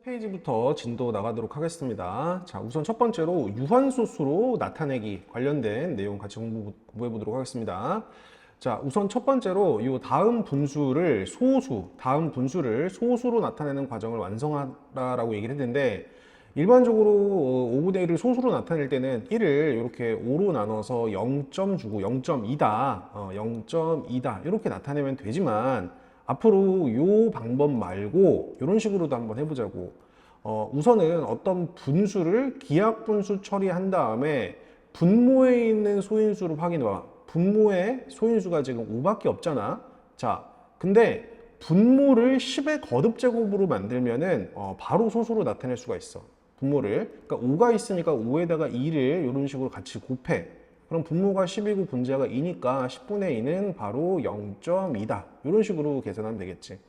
페이지부터 진도 나가도록 하겠습니다. 자, 우선 첫 번째로 유한소수로 나타내기 관련된 내용 같이 공부해 보도록 하겠습니다. 자, 우선 첫 번째로 이 다음 분수를 소수로 나타내는 과정을 완성하라라고 얘기를 했는데, 일반적으로 5분의 1을 소수로 나타낼 때는 1을 이렇게 5로 나눠서 0점 주고 0.2다, 0.2다 이렇게 나타내면 되지만, 앞으로 이 방법 말고 이런 식으로도 한번 해보자고. 우선은 어떤 분수를 기하분수 처리한 다음에 분모에 있는 소인수를 확인해봐. 분모에 소인수가 지금 5밖에 없잖아. 자, 근데 분모를 10의 거듭제곱으로 만들면은 바로 소수로 나타낼 수가 있어. 분모를. 그러니까 5가 있으니까 5에다가 2를 이런 식으로 같이 곱해. 그럼 분모가 10이고 분자가 2니까 10분의 2는 바로 0.2다. 이런 식으로 계산하면 되겠지.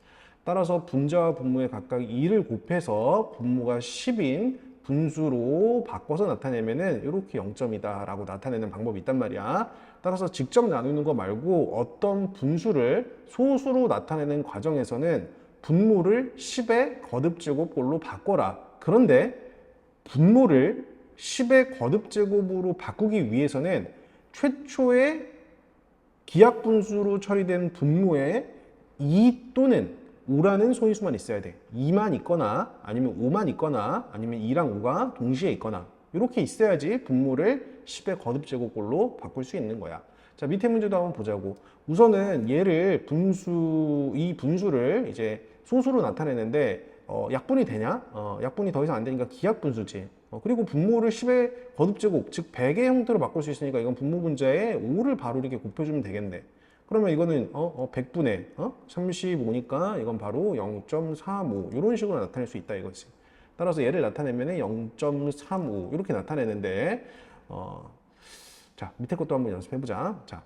따라서 분자와 분모에 각각 2를 곱해서 분모가 10인 분수로 바꿔서 나타내면은 이렇게 0.2다 라고 나타내는 방법이 있단 말이야. 따라서 직접 나누는 거 말고 어떤 분수를 소수로 나타내는 과정에서는 분모를 10의 거듭제곱꼴로 바꿔라. 그런데 분모를 10의 거듭제곱으로 바꾸기 위해서는 최초의 기하분수로 처리된 분모에 2 또는 5라는 소인수만 있어야 돼. 2만 있거나 아니면 5만 있거나 아니면 2랑 5가 동시에 있거나 이렇게 있어야지 분모를 10의 거듭제곱꼴로 바꿀 수 있는 거야. 자, 밑에 문제도 한번 보자고. 우선은 얘를 이 분수를 이제 소수로 나타내는데 약분이 되냐? 약분이 더 이상 안 되니까 기하분수지. 그리고 분모를 10의 거듭제곱, 즉 100의 형태로 바꿀 수 있으니까 이건 분모 분자에 5를 바로 이렇게 곱해주면 되겠네. 그러면 이거는 100분의 35니까 이건 바로 0.35 이런 식으로 나타낼 수 있다 이거지. 따라서 얘를 나타내면 0.35 이렇게 나타내는데 자, 밑에 것도 한번 연습해보자. 자,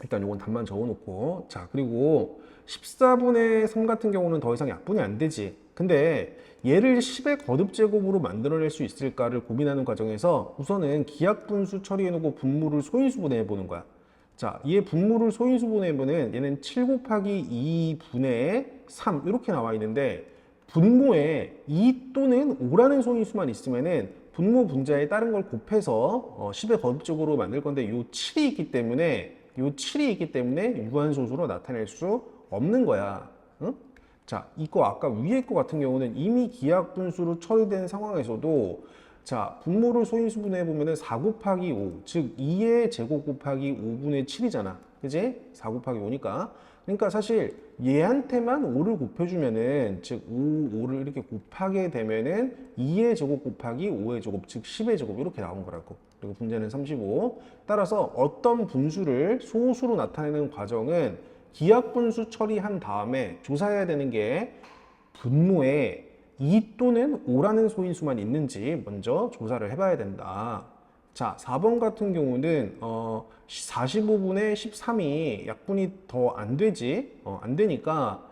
일단 요건 답만 적어놓고, 자, 그리고 14분의 3 같은 경우는 더 이상 약분이 안 되지. 근데 얘를 10의 거듭제곱으로 만들어낼 수 있을까를 고민하는 과정에서 우선은 기하분수 처리해놓고 분모를 소인수분해 해보는 거야. 자, 얘 분모를 소인수분해 해보면 얘는 7 곱하기 2분의 3 이렇게 나와 있는데, 분모에 2 또는 5라는 소인수만 있으면은 분모 분자에 다른 걸 곱해서 10의 거듭적으로 만들 건데, 요 7이 있기 때문에 유한소수로 나타낼 수 없는 거야. 응? 자, 이거 아까 위에 거 같은 경우는 이미 기하분수로 처리된 상황에서도, 자, 분모를 소인수분해 보면은 4 곱하기 5, 즉 2의 제곱 곱하기 5분의 7이잖아. 그지? 4 곱하기 5니까. 그러니까 사실 얘한테만 5를 곱해주면은, 즉 5를 이렇게 곱하게 되면은 2의 제곱 곱하기 5의 제곱, 즉 10의 제곱 이렇게 나온 거라고. 그리고 분자는 35. 따라서 어떤 분수를 소수로 나타내는 과정은 기하분수 처리한 다음에 조사해야 되는 게 분모에 2 또는 5라는 소인수만 있는지 먼저 조사를 해봐야 된다. 자, 4번 같은 경우는 45분의 13이 약분이 더 안 되지. 안 되니까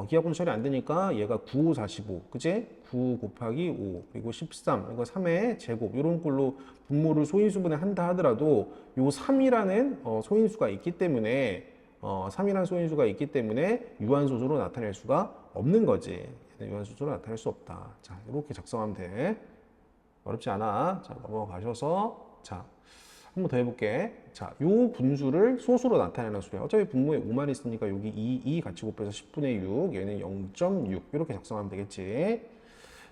기하분수 처리 안 되니까 얘가 9, 45, 그치? 9 곱하기 5 그리고 13, 이거 3의 제곱 이런 걸로 분모를 소인수분해 한다 하더라도 요 3이라는 소인수가 있기 때문에 3이라는 소인수가 있기 때문에 유한소수로 나타낼 수가 없는 거지. 유한소수로 나타낼 수 없다. 자, 이렇게 작성하면 돼. 어렵지 않아. 자, 넘어가셔서, 자, 한 번 더 해볼게. 자, 요 분수를 소수로 나타내는 수래. 어차피 분모에 5만 있으니까 여기 2 같이 곱해서 10분의 6, 얘는 0.6 이렇게 작성하면 되겠지.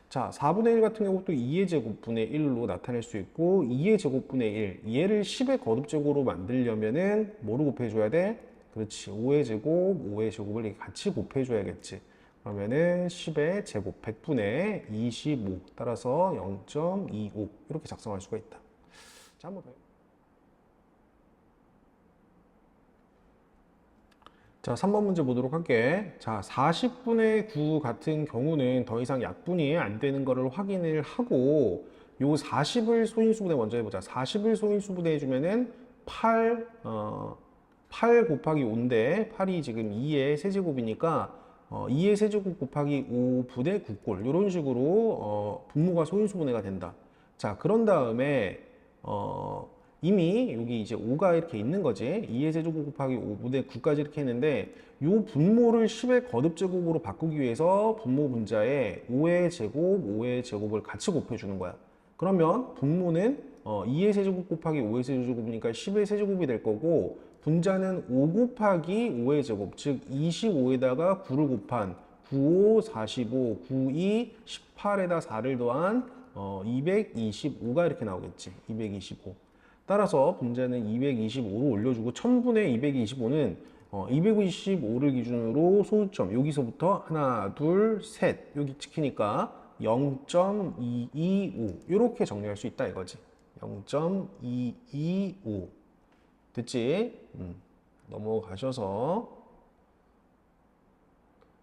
자, 4분의 1 같은 경우 또 2의 제곱분의 1로 나타낼 수 있고, 2의 제곱분의 1, 얘를 10의 거듭제곱으로 만들려면은 뭐로 곱해줘야 돼? 그렇지, 5의 제곱, 5의 제곱을 이렇게 같이 곱해줘야겠지. 그러면은 10의 제곱 100분의 25 따라서 0.25 이렇게 작성할 수가 있다. 자, 한번 더. 자, 3번 문제 보도록 할게. 자, 40분의 9 같은 경우는 더 이상 약분이 안 되는 거를 확인을 하고, 요 40을 소인수분해 먼저 해보자. 40을 소인수분해 해주면은 8 곱하기 5인데 8이 지금 2의 세제곱이니까 2의 세제곱 곱하기 5분의 9꼴 이런 식으로 분모가 소인수분해가 된다. 자, 그런 다음에 이미 여기 이제 5가 이렇게 있는 거지. 2의 세제곱 곱하기 5분의 9까지 이렇게 했는데 요 분모를 10의 거듭제곱으로 바꾸기 위해서 분모 분자에 5의 제곱, 5의 제곱을 같이 곱해주는 거야. 그러면 분모는 2의 세제곱 곱하기 5의 세제곱이니까 10의 세제곱이 될 거고 분자는 5 곱하기 5의 제곱, 즉 25에다가 9를 곱한 9, 5, 45, 9, 2, 18에다 4를 더한 225가 이렇게 나오겠지. 225. 따라서 분자는 225로 올려주고 1000분의 225는 225를 기준으로 소수점 여기서부터 하나, 둘, 셋 여기 찍히니까 0.225 이렇게 정리할 수 있다 이거지. 0.225 됐지? 넘어가셔서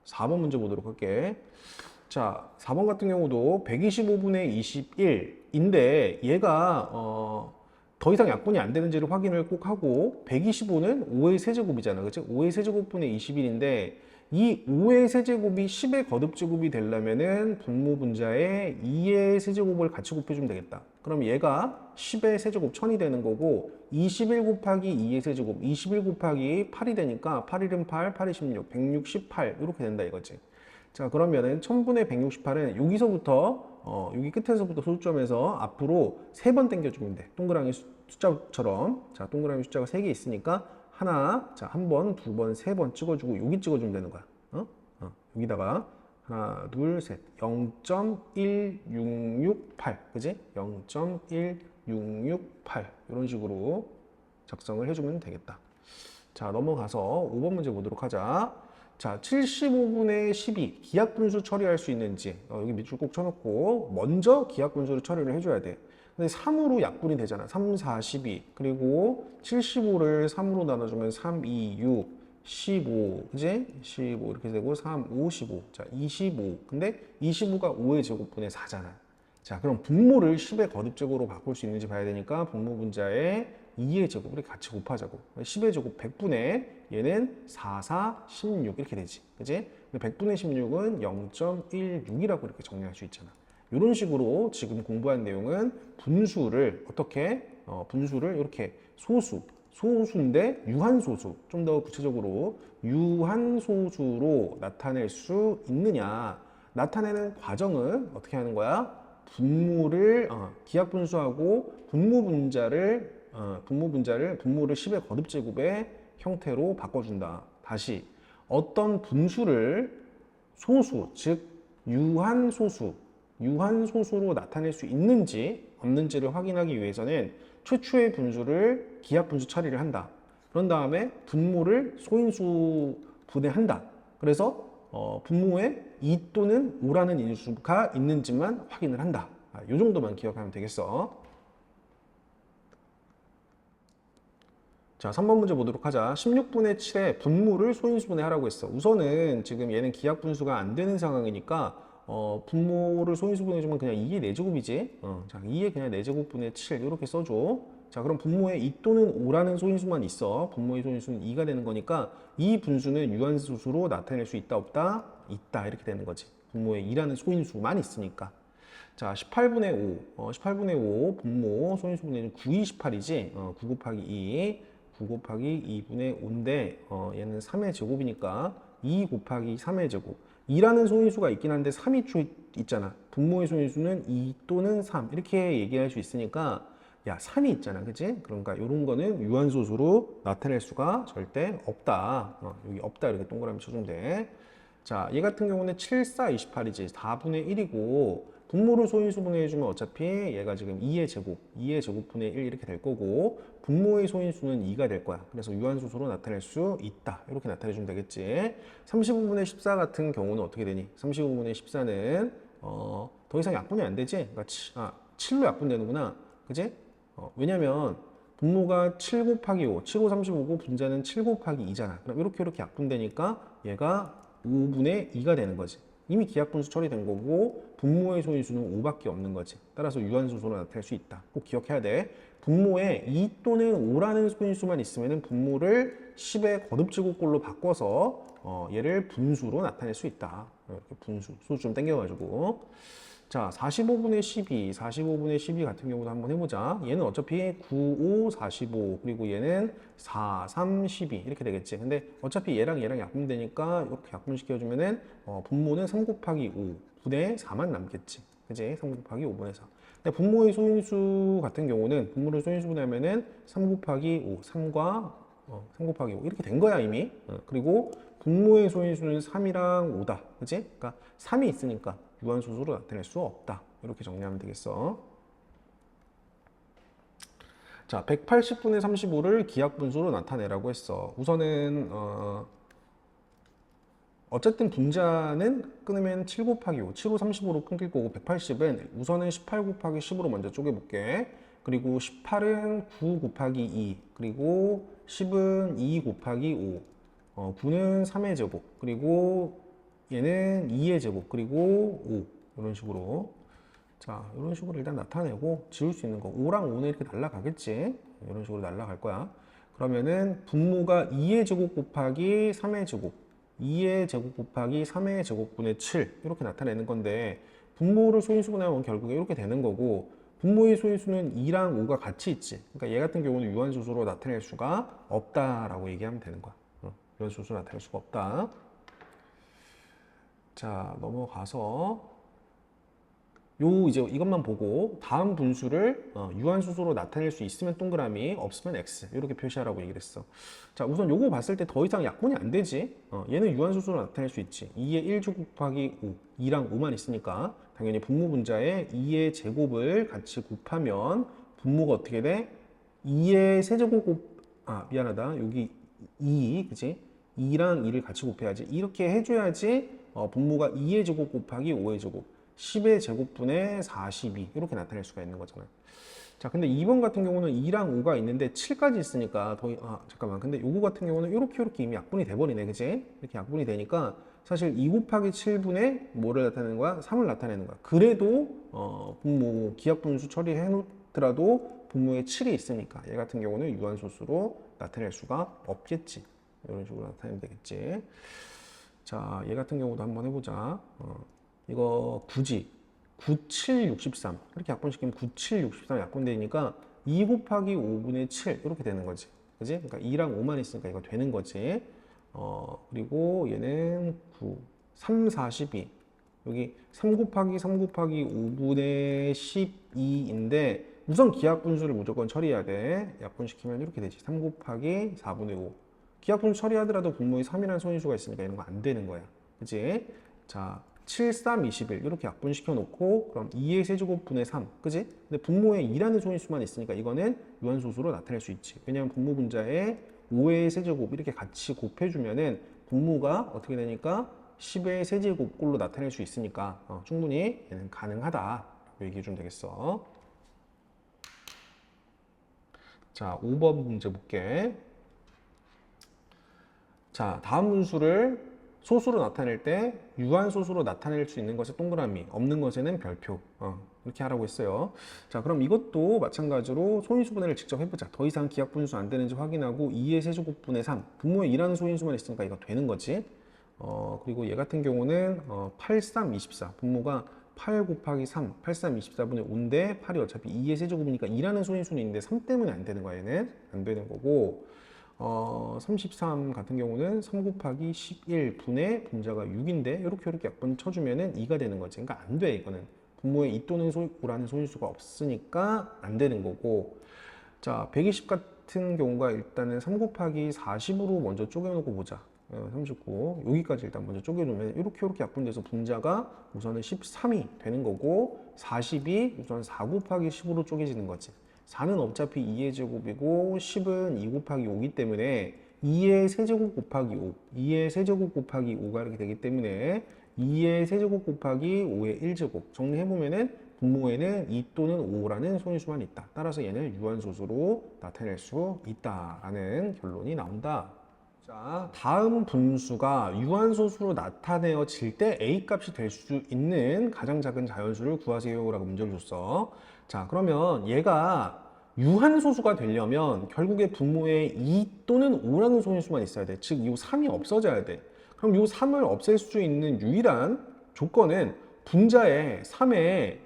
4번 문제 보도록 할게. 자, 4번 같은 경우도 125분의 21인데 얘가 더 이상 약분이 안 되는지를 확인을 꼭 하고 125는 5의 세제곱이잖아. 그치? 5의 세제곱분의 21인데 이 5의 세제곱이 10의 거듭제곱이 되려면은 분모 분자에 2의 세제곱을 같이 곱해주면 되겠다. 그럼 얘가 10의 세제곱 1000이 되는 거고 21 곱하기 2의 세제곱 21 곱하기 8이 되니까 8, 1은 8, 8, 2, 16, 168 이렇게 된다 이거지. 자, 그러면은 1000분의 168은 여기서부터 여기 끝에서부터 소수점에서 앞으로 3번 당겨주면 돼. 동그라미 숫자처럼. 자, 동그라미 숫자가 3개 있으니까 하나, 자, 한 번, 두 번, 3번 찍어주고 여기 찍어주면 되는 거야. 여기다가 하나, 둘, 셋. 0.1668. 그지? 0.1668. 이런 식으로 작성을 해주면 되겠다. 자, 넘어가서 5번 문제 보도록 하자. 자, 75분의 12 기하분수 처리할 수 있는지 여기 밑줄 꼭 쳐놓고 먼저 기하분수로 처리를 해줘야 돼. 근데 3으로 약분이 되잖아. 3, 4, 12 그리고 75를 3으로 나눠주면 3, 2, 6, 15 그지? 15 이렇게 되고 3, 5, 15 자, 25 근데 25가 5의 제곱분의 4잖아. 자, 그럼 분모를 10의 거듭제곱으로 바꿀 수 있는지 봐야 되니까 분모 분자에 2의 제곱을 같이 곱하자고. 10의 제곱 100분의 얘는 4, 4, 16 이렇게 되지. 그지? 100분의 16은 0.16이라고 이렇게 정리할 수 있잖아. 이런 식으로 지금 공부한 내용은 분수를 어떻게 분수를 이렇게 소수인데 유한소수 좀 더 구체적으로 유한소수로 나타낼 수 있느냐 나타내는 과정은 어떻게 하는 거야? 분모를 기하분수하고 분모를 10의 거듭제곱의 형태로 바꿔준다. 다시 어떤 분수를 소수, 즉 유한소수로 나타낼 수 있는지 없는지를 확인하기 위해서는 최초의 분수를 기하분수 처리를 한다. 그런 다음에 분모를 소인수 분해한다. 그래서 분모에 2 또는 5라는 인수가 있는지만 확인을 한다. 이 정도만 기억하면 되겠어. 자, 3번 문제 보도록 하자. 16분의 7에 분모를 소인수분해 하라고 했어. 우선은 지금 얘는 기하분수가 안 되는 상황이니까 분모를 소인수분해 주면 그냥 2의 4제곱이지. 자, 2의 그냥 4제곱분의 7 이렇게 써줘. 자, 그럼 분모에 2 또는 5라는 소인수만 있어. 분모의 소인수는 2가 되는 거니까 이 분수는 유한소수로 나타낼 수 있다 없다? 있다 이렇게 되는 거지. 분모에 2라는 소인수만 있으니까. 자, 18분의 5. 18분의 5 분모 소인수분해는 9, 28이지. 9 곱하기 2. 9 곱하기 2분의 5인데 얘는 3의 제곱이니까 2 곱하기 3의 제곱 2라는 소인수가 있긴 한데 3이 있잖아. 분모의 소인수는 2 또는 3 이렇게 얘기할 수 있으니까 야 3이 있잖아. 그치? 그러니까 이런 거는 유한소수로 나타낼 수가 절대 없다. 여기 없다 이렇게 동그라미 쳐주면 돼. 자, 얘 같은 경우는 7, 4, 28이지 4분의 1이고 분모를 소인수분해 해주면 어차피 얘가 지금 2의 제곱분의 1 이렇게 될 거고 분모의 소인수는 2가 될 거야. 그래서 유한소수로 나타낼 수 있다. 이렇게 나타내주면 되겠지. 35분의 14 같은 경우는 어떻게 되니? 35분의 14는 더 이상 약분이 안 되지? 그러니까 7로 약분되는구나. 그지? 왜냐면 분모가 7 곱하기 5, 7, 5, 35고 분자는 7 곱하기 2잖아. 그럼 이렇게 약분되니까 얘가 5분의 2가 되는 거지. 이미 기하분수 처리된 거고 분모의 소인수는 5밖에 없는 거지. 따라서 유한소수로 나타낼 수 있다. 꼭 기억해야 돼. 분모에 2 또는 5라는 소인수만 있으면 분모를 10의 거듭제곱꼴로 바꿔서 얘를 분수로 나타낼 수 있다. 이렇게 분수, 소수 좀 땡겨가지고. 자, 45분의 12, 45분의 12 같은 경우도 한번 해보자. 얘는 어차피 9, 5, 45, 그리고 얘는 4, 3, 12 이렇게 되겠지. 근데 어차피 얘랑 얘랑 약분되니까 이렇게 약분시켜주면은 분모는 3 곱하기 5, 분의 4만 남겠지. 그지? 3 곱하기 5분의 4. 근데 분모의 소인수 같은 경우는 분모를 소인수분하면은 3 곱하기 5, 3과 3 곱하기 5 이렇게 된 거야 이미. 그리고 분모의 소인수는 3이랑 5다. 그지? 그러니까 3이 있으니까 유한소수로 나타낼 수 없다. 이렇게 정리하면 되겠어. 자, 180분의 35를 기하분수로 나타내라고 했어. 우선은 어쨌든 분자는 끊으면 7 곱하기 5, 7호 35로 끊길 거고 180은 우선은 18 곱하기 10으로 먼저 쪼개볼게. 그리고 18은 9 곱하기 2, 그리고 10은 2 곱하기 5, 9는 3의 제곱, 그리고 얘는 2의 제곱, 그리고 5 이런 식으로. 자, 이런 식으로 일단 나타내고 지울 수 있는 거 5랑 5는 이렇게 날라가겠지. 이런 식으로 날라갈 거야. 그러면은 분모가 2의 제곱 곱하기 3의 제곱, 2의 제곱 곱하기 3의 제곱분의 7 이렇게 나타내는 건데, 분모를 소인수분하면 결국에 이렇게 되는 거고, 분모의 소인수는 2랑 5가 같이 있지. 그러니까 얘 같은 경우는 유한소수로 나타낼 수가 없다라고 얘기하면 되는 거야. 유한소수로 나타낼 수가 없다. 자, 넘어가서 이제 이것만 보고 다음 분수를 유한소수로 나타낼 수 있으면 동그라미, 없으면 X 이렇게 표시하라고 얘기를 했어. 자, 우선 요거 봤을 때 더 이상 약분이 안 되지. 얘는 유한소수로 나타낼 수 있지. 2의 1제곱 곱하기 5, 2랑 5만 있으니까 당연히 분모 분자에 2의 제곱을 같이 곱하면 분모가 어떻게 돼? 2의 세제곱 미안하다. 여기 2, 그치? 2랑 2를 같이 곱해야지. 이렇게 해줘야지 분모가 2의 제곱 곱하기 5의 제곱, 10의 제곱분의 42 이렇게 나타낼 수가 있는 거잖아. 자, 근데 2번 같은 경우는 2랑 5가 있는데 7까지 있으니까 잠깐만. 근데 요거 같은 경우는 이렇게 이미 약분이 돼버리네, 그치? 이렇게 약분이 되니까 사실 2 곱하기 7분의 뭐를 나타내는 거야? 3을 나타내는 거야. 그래도 분모 기하분수 처리해 놓더라도 분모에 7이 있으니까 얘 같은 경우는 유한소수로 나타낼 수가 없겠지. 이런 식으로 나타내면 되겠지. 자, 얘 같은 경우도 한번 해보자. 이거 굳이 9, 7, 63 이렇게 약분시키면 9, 7, 63 약분되니까 2 곱하기 5분의 7 이렇게 되는 거지. 그지? 그러니까 2랑 5만 있으니까 이거 되는 거지. 그리고 얘는 9, 3, 42 여기 3 곱하기 3 곱하기 5분의 12인데 우선 기하분수를 무조건 처리해야 돼. 약분시키면 이렇게 되지. 3 곱하기 4분의 5. 기하분수 처리하더라도 분모에 3이라는 소인수가 있으니까 이런 거 안 되는 거야. 그치? 자, 7, 3, 21 이렇게 약분시켜 놓고 그럼 2의 세제곱분의 3, 그지? 근데 분모에 2라는 소인수만 있으니까 이거는 유한소수로 나타낼 수 있지. 왜냐하면 분모 분자에 5의 세제곱 이렇게 같이 곱해주면은 분모가 어떻게 되니까 10의 세제곱꼴로 나타낼 수 있으니까 충분히 얘는 가능하다라고 얘기해 주면 되겠어. 자, 5번 문제 볼게. 자, 다음 분수를 소수로 나타낼 때 유한소수로 나타낼 수 있는 것에 동그라미, 없는 것에는 별표. 이렇게 하라고 했어요. 자, 그럼 이것도 마찬가지로 소인수분해를 직접 해보자. 더 이상 기하분수 안 되는지 확인하고 2의 세제곱분의 3. 분모에 2라는 소인수만 있으니까 이거 되는 거지. 그리고 얘 같은 경우는 8, 3, 24. 분모가 8 곱하기 3, 8, 3, 24분의 5인데 8이 어차피 2의 세제곱이니까 2라는 소인수는 있는데 3 때문에 안 되는 거야. 얘는 안 되는 거고. 33 같은 경우는 3 곱하기 11분의 분자가 6인데 이렇게 약분 쳐주면은 2가 되는 거지. 그러니까 안 돼. 이거는 분모에 2 또는 5라는 소인수가 없으니까 안 되는 거고. 자, 120 같은 경우가 일단은 3 곱하기 40으로 먼저 쪼개놓고 보자. 39 여기까지 일단 먼저 쪼개놓으면 이렇게 약분돼서 분자가 우선은 13이 되는 거고 40이 우선 4 곱하기 10으로 쪼개지는 거지. 4는 어차피 2의 제곱이고 10은 2 곱하기 5이기 때문에 2의 세제곱 곱하기 5, 2의 세제곱 곱하기 5가 이렇게 되기 때문에 2의 세제곱 곱하기 5의 1제곱 정리해보면은 분모에는 2 또는 5라는 소인수만 있다. 따라서 얘는 유한소수로 나타낼 수 있다라는 결론이 나온다. 자, 다음 분수가 유한소수로 나타내어질 때 A 값이 될 수 있는 가장 작은 자연수를 구하세요 라고 문제를 줬어. 자, 그러면 얘가 유한소수가 되려면 결국에 분모에 2 또는 5라는 소인수만 있어야 돼. 즉, 이 3이 없어져야 돼. 그럼 이 3을 없앨 수 있는 유일한 조건은 분자에 3에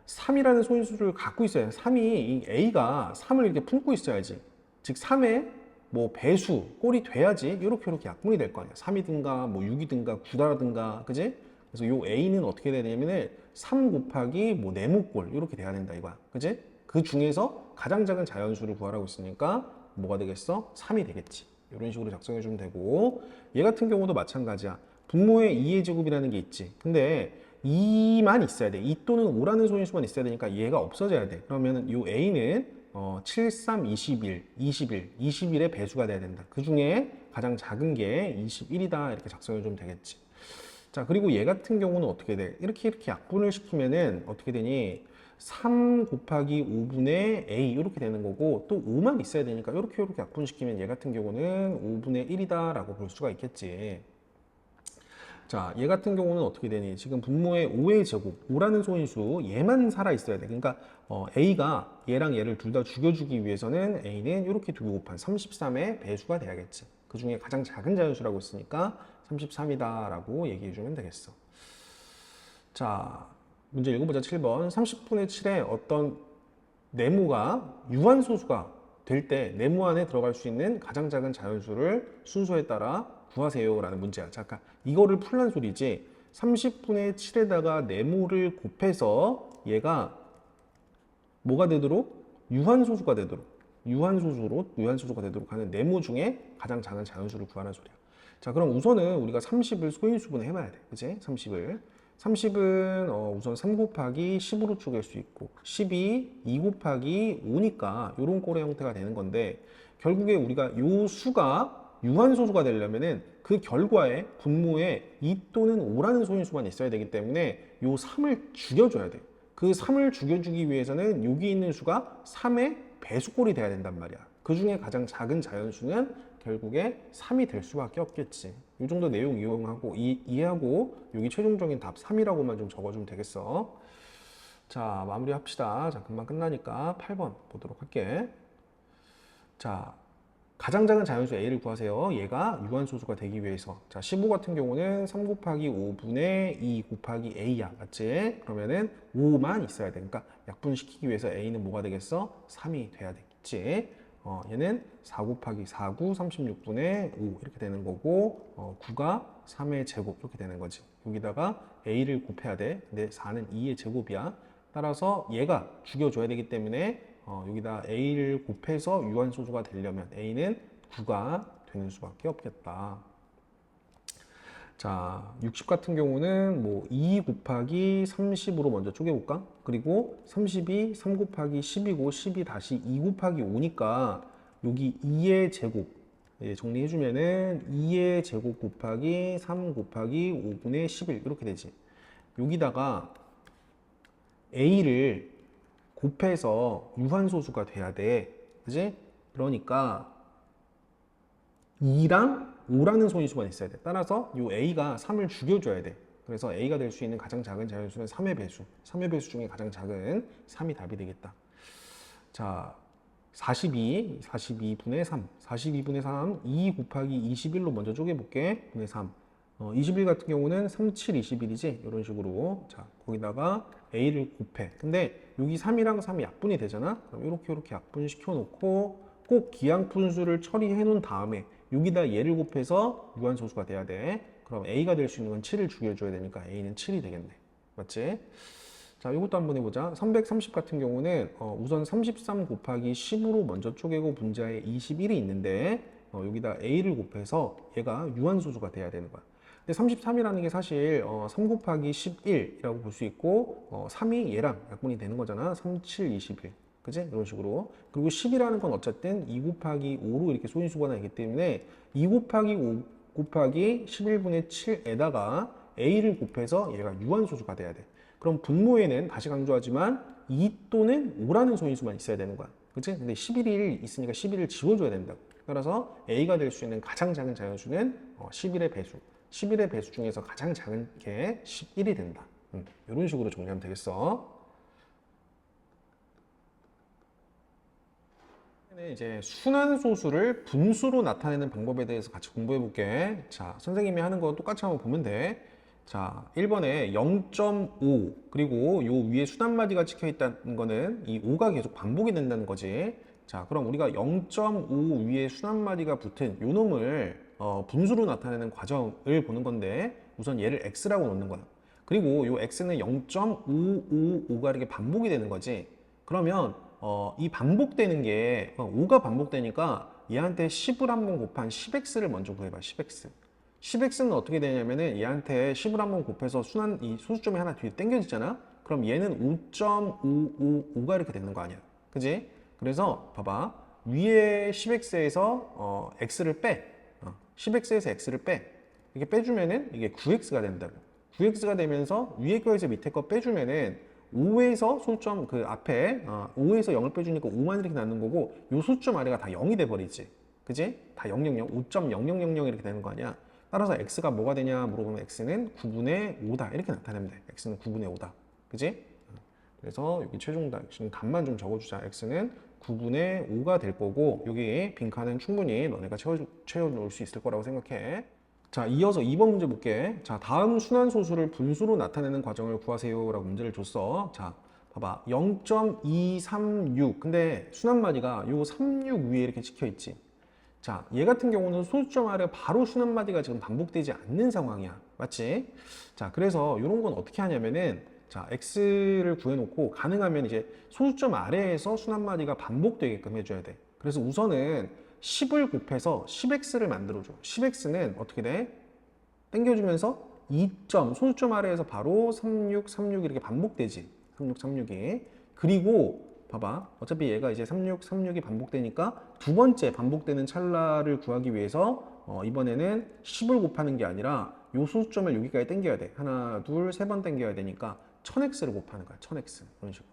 3이라는 소인수를 갖고 있어야 돼. 3이 이 A가 3을 이렇게 품고 있어야지. 즉 3의 뭐 배수, 꼴이 돼야지 이렇게 약분이 될 거 아니야. 3이든가 뭐 6이든가 9다라든가 그지? 그래서 요 A는 어떻게 돼야 되냐면은 3 곱하기 뭐 네모꼴 이렇게 돼야 된다 이거야. 그지? 그 중에서 가장 작은 자연수를 구하라고 했으니까 뭐가 되겠어? 3이 되겠지. 이런 식으로 작성해 주면 되고, 얘 같은 경우도 마찬가지야. 분모에 2의 제곱이라는 게 있지. 근데 2만 있어야 돼. 2 또는 5라는 소인수만 있어야 되니까 얘가 없어져야 돼. 그러면은 요 A는 7, 3, 21, 21, 21의 배수가 돼야 된다. 그 중에 가장 작은 게 21이다. 이렇게 작성해 주면 되겠지. 자, 그리고 얘 같은 경우는 어떻게 돼? 이렇게 약분을 시키면은 어떻게 되니? 3 곱하기 5분의 A 이렇게 되는 거고, 또 5만 있어야 되니까 이렇게 약분시키면 얘 같은 경우는 5분의 1이다 라고 볼 수가 있겠지. 자, 얘 같은 경우는 어떻게 되니? 지금 분모의 5의 제곱, 5라는 소인수 얘만 살아 있어야 돼. 그러니까 A가 얘랑 얘를 둘 다 죽여주기 위해서는 A는 이렇게 두개 곱한 33의 배수가 돼야겠지. 그 중에 가장 작은 자연수라고 했으니까 33이다 라고 얘기해 주면 되겠어. 자, 문제 읽어보자. 7번. 30분의 7에 어떤 네모가 유한소수가 될 때 네모 안에 들어갈 수 있는 가장 작은 자연수를 순서에 따라 구하세요 라는 문제야. 잠깐, 이거를 풀란 소리지. 30분의 7에다가 네모를 곱해서 얘가 뭐가 되도록? 유한소수가 되도록, 유한소수가 되도록 하는 네모 중에 가장 작은 자연수를 구하는 소리야. 자, 그럼 우선은 우리가 30을 소인수분해 해봐야 돼. 그치? 30은 우선 3 곱하기 10으로 쪼갤 수 있고, 10이 2 곱하기 5니까 이런 꼴의 형태가 되는 건데, 결국에 우리가 요 수가 유한소수가 되려면은 그 결과에 분모에 2 또는 5라는 소인수만 있어야 되기 때문에 요 3을 죽여줘야 돼. 그 3을 죽여주기 위해서는 여기 있는 수가 3의 배수꼴이 돼야 된단 말이야. 그 중에 가장 작은 자연수는 결국에 3이 될 수밖에 없겠지. 이 정도 내용 이용하고 이해하고 여기 최종적인 답 3이라고만 좀 적어주면 되겠어. 자, 마무리합시다. 자, 금방 끝나니까 8번 보도록 할게. 자, 가장 작은 자연수 A를 구하세요. 얘가 유한소수가 되기 위해서. 자, 15 같은 경우는 3 곱하기 5분의 2 곱하기 A야. 맞지? 그러면은 5만 있어야 돼. 그러니까 약분시키기 위해서 A는 뭐가 되겠어? 3이 돼야 되겠지. 얘는 4 곱하기 4, 9, 36분의 5 이렇게 되는 거고, 9가 3의 제곱 이렇게 되는 거지. 여기다가 A를 곱해야 돼. 근데 4는 2의 제곱이야. 따라서 얘가 죽여줘야 되기 때문에 여기다 A를 곱해서 유한소수가 되려면 A는 9가 되는 수밖에 없겠다. 자, 60 같은 경우는 뭐 2 곱하기 30으로 먼저 쪼개볼까? 그리고 30이 3 곱하기 10이고 10이 다시 2 곱하기 5니까 여기 2의 제곱 정리해주면은 2의 제곱 곱하기 3 곱하기 5분의 11 이렇게 되지. 여기다가 A를 곱해서 유한소수가 돼야 돼. 그지? 그러니까 2랑 5라는 소인수만 있어야 돼. 따라서 이 A가 3을 죽여줘야 돼. 그래서 A가 될 수 있는 가장 작은 자연수는 3의 배수. 3의 배수 중에 가장 작은 3이 답이 되겠다. 자, 42분의 3. 42분의 3, 2 곱하기 21로 먼저 쪼개볼게. 분의 3. 21 같은 경우는 3, 7, 21이지? 이런 식으로. 자, 거기다가 A를 곱해. 근데 여기 3이랑 3이 약분이 되잖아? 그럼 이렇게 약분시켜 놓고 꼭 기항분수를 처리해 놓은 다음에 여기다 얘를 곱해서 유한소수가 돼야 돼. 그럼 A가 될 수 있는 건 7을 죽여줘야 되니까 A는 7이 되겠네. 맞지? 자, 이것도 한번 해보자. 330 같은 경우는 우선 33 곱하기 10으로 먼저 쪼개고 분자에 21이 있는데 여기다 A를 곱해서 얘가 유한소수가 돼야 되는 거야. 근데 33이라는 게 사실 3 곱하기 11이라고 볼 수 있고 3이 얘랑 약분이 되는 거잖아. 3, 7, 21. 그지? 이런 식으로. 그리고 10이라는 건 어쨌든 2 곱하기 5로 이렇게 소인수가 나기 때문에 2 곱하기 5 곱하기 11분의 7에다가 A를 곱해서 얘가 유한소수가 돼야 돼. 그럼 분모에는 다시 강조하지만 2 또는 5라는 소인수만 있어야 되는 거야. 그치? 근데 11이 있으니까 11을 지워줘야 된다고. 따라서 A가 될 수 있는 가장 작은 자연수는 11의 배수. 11의 배수 중에서 가장 작은 게 11이 된다. 이런 식으로 정리하면 되겠어. 이제 순환소수를 분수로 나타내는 방법에 대해서 같이 공부해 볼게. 자, 선생님이 하는 거 똑같이 한번 보면 돼. 자, 1번에 0.5 그리고 요 위에 수단마디가 찍혀 있다는 거는 이 5가 계속 반복이 된다는 거지. 자, 그럼 우리가 0.5 위에 수단마디가 붙은 요 놈을 분수로 나타내는 과정을 보는 건데 우선 얘를 x라고 놓는 거야. 그리고 요 x는 0.555가 이렇게 반복이 되는 거지. 그러면 이 반복되는 게 5가 반복되니까 얘한테 10을 한번 곱한 10x를 먼저 구해봐. 10x. 10x는 어떻게 되냐면은 얘한테 10을 한번 곱해서 이 소수점이 하나 뒤에 당겨지잖아. 그럼 얘는 5.555가 이렇게 되는 거 아니야. 그지? 그래서 봐봐. 위에 10x에서 x를 빼. 10x에서 x를 빼. 이렇게 빼주면은 이게 9x가 된다고. 9x가 되면서 위에 거에서 밑에 거 빼주면은 5에서 소수점 그 앞에 5에서 0을 빼주니까 5만 이렇게 남는 거고 요 소수점 아래가 다 0이 돼버리지. 그지? 다 000, 5.0000 이렇게 되는 거 아니야. 따라서 x가 뭐가 되냐 물어보면 x는 9분의 5다 이렇게 나타내면 돼. x는 9분의 5다. 그지? 그래서 여기 최종 답만 좀 적어주자. x는 9분의 5가 될 거고 여기 빈칸은 충분히 너네가 채워놓을 수 있을 거라고 생각해. 자, 이어서 2번 문제 볼게. 자, 다음 순환소수를 분수로 나타내는 과정을 구하세요 라고 문제를 줬어. 자, 봐봐. 0.236. 근데 순환마디가 요 36 위에 이렇게 찍혀 있지. 자, 얘 같은 경우는 소수점 아래 바로 순환마디가 지금 반복되지 않는 상황이야. 맞지? 자, 그래서 이런 건 어떻게 하냐면은 자, x를 구해놓고 가능하면 이제 소수점 아래에서 순환마디가 반복되게끔 해줘야 돼. 그래서 우선은 10을 곱해서 10x를 만들어줘. 10x는 어떻게 돼? 당겨주면서 2점, 소수점 아래에서 바로 36, 36 이렇게 반복되지. 36, 36이. 그리고 봐봐. 어차피 얘가 이제 36, 36이 반복되니까 두 번째 반복되는 찰나를 구하기 위해서 이번에는 10을 곱하는 게 아니라 요 소수점을 여기까지 당겨야 돼. 하나, 둘, 세 번 당겨야 되니까 1000x를 곱하는 거야. 1000x. 이런 식으로.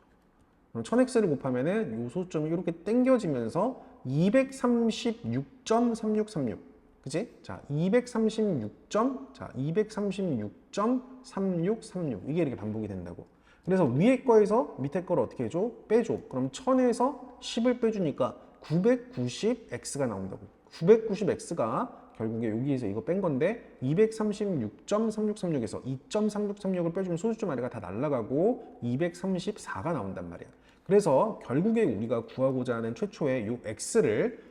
그럼 1000x를 곱하면은 요 소수점이 이렇게 당겨지면서 236.3636. 그치? 자, 236.3636. 이게 이렇게 반복이 된다고. 그래서 위에 거에서 밑에 거를 어떻게 해줘? 빼줘. 그럼 1000에서 10을 빼주니까 990x가 나온다고. 990x가 결국에 여기에서 이거 뺀 건데 236.3636에서 2.3636을 빼주면 소수점 아래가 다 날아가고 234가 나온단 말이야. 그래서 결국에 우리가 구하고자 하는 최초의 요 x를